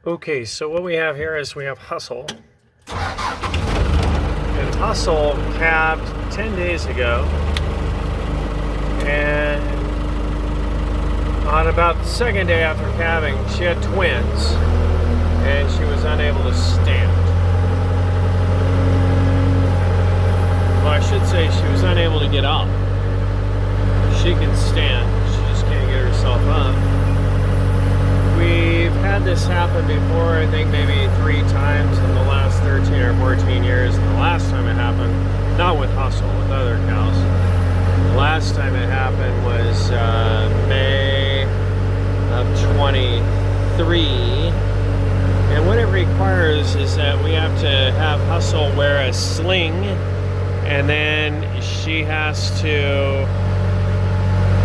Okay, so what we have here is we have Hustle. And Hustle calved 10 days ago. And on about the second day after calving, she had twins. And she was unable to stand. Well, I should say she was unable to get up. She can stand, she just can't get herself up. We've had this happen before, I think maybe 3 times in the last 13 or 14 years. And the last time it happened, not with Hustle, with other cows. The last time it happened was May of 23. And what it requires is that we have to have Hustle wear a sling, and then she has to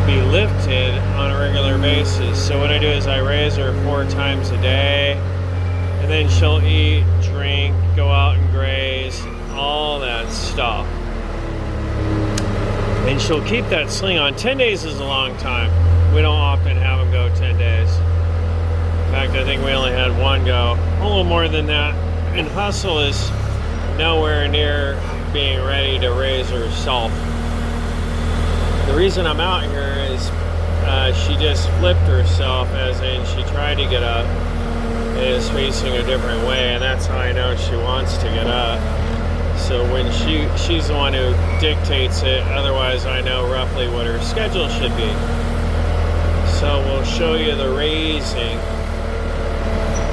be lifted on a regular basis. So what I do is I raise her 4 times a day, and then she'll eat, drink, go out and graze, all that stuff. And she'll keep that sling on. 10 days is a long time. We don't often have them go 10 days. In fact, I think we only had one go. A little more than that. And Hustle is nowhere near being ready to raise herself. The reason I'm out here is she just flipped herself, as in she tried to get up and is facing a different way, and that's how I know she wants to get up. So when she's the one who dictates it, otherwise I know roughly what her schedule should be. So we'll show you the raising.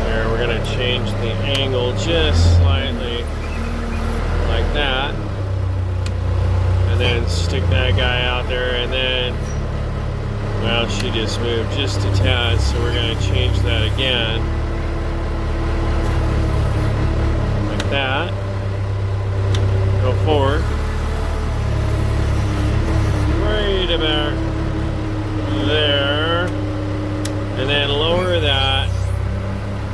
There, we're going to change the angle just slightly like that. And then stick that guy out there, and then, well, she just moved just a tad, so we're going to change that again. Like that. Go forward. Right about there. And then lower that.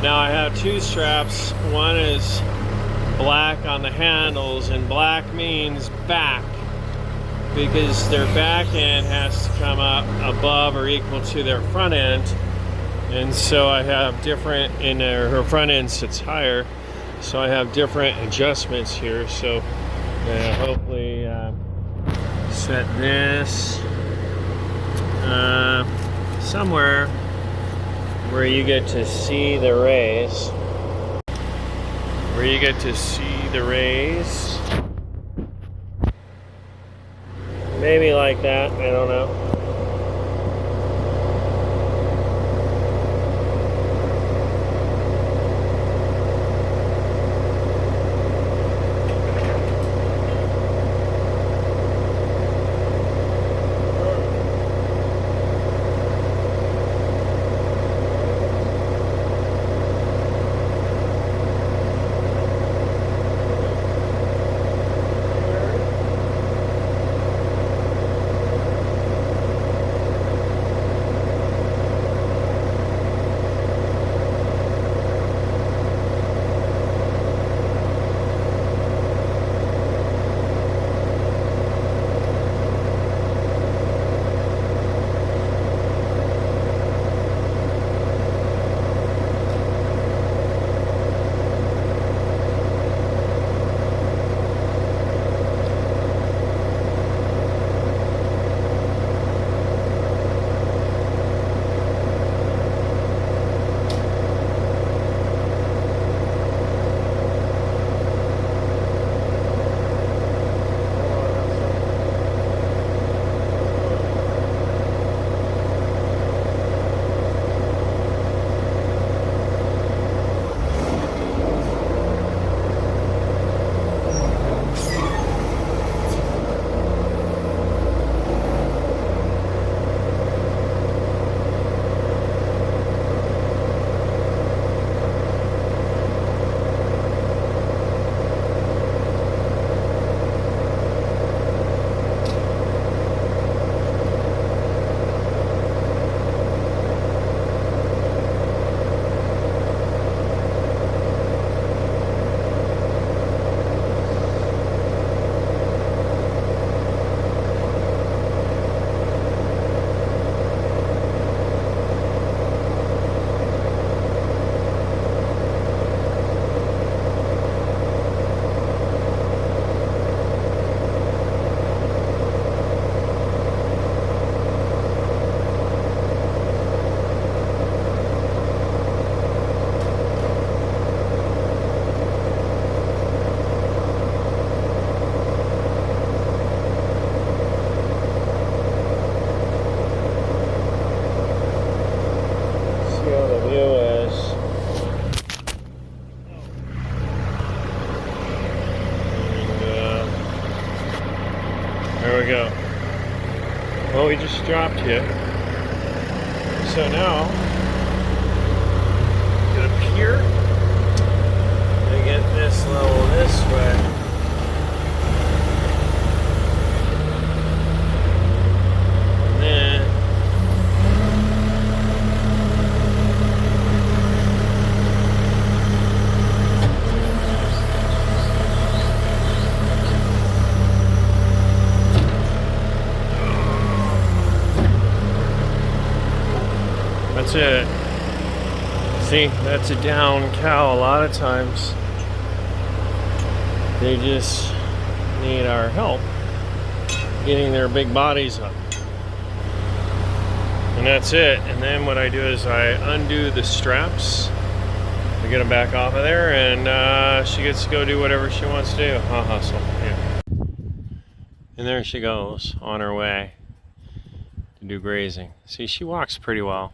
Now I have 2 straps. One is black on the handles, and black means back, because their back end has to come up above or equal to their front end. And so I have different, in her front end sits higher, so I have different adjustments here. So hopefully set this somewhere where you get to see the rays. Maybe like that, I don't know. we just dropped you. So now, get up here and get this level this way. And then that's it. See, that's a down cow. A lot of times they just need our help getting their big bodies up. And that's it. And then what I do is I undo the straps to get them back off of there, and she gets to go do whatever she wants to do. I'll hustle. Yeah. And there she goes on her way to do grazing. See, she walks pretty well.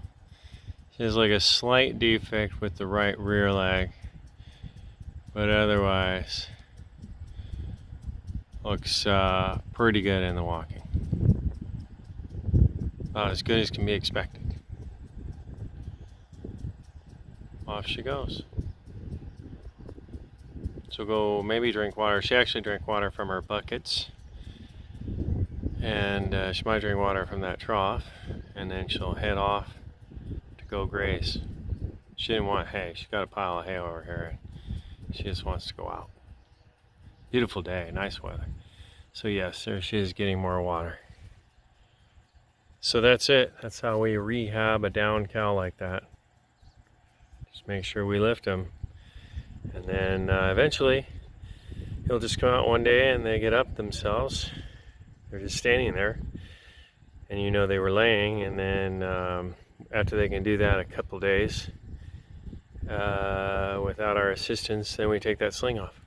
She has like a slight defect with the right rear leg, but otherwise looks pretty good in the walking. About as good as can be expected. Off she goes. So go maybe drink water. She actually drank water from her buckets, and she might drink water from that trough, and then she'll head off to go graze. She didn't want hay. She got a pile of hay over here. She just wants to go out. Beautiful day, nice weather. So yes, there she is getting more water. So that's it. That's how we rehab a down cow like that. Just make sure we lift him. And then eventually he'll just come out one day and they get up themselves. They're just standing there. And you know they were laying, and then after they can do that a couple days without our assistance, then we take that sling off.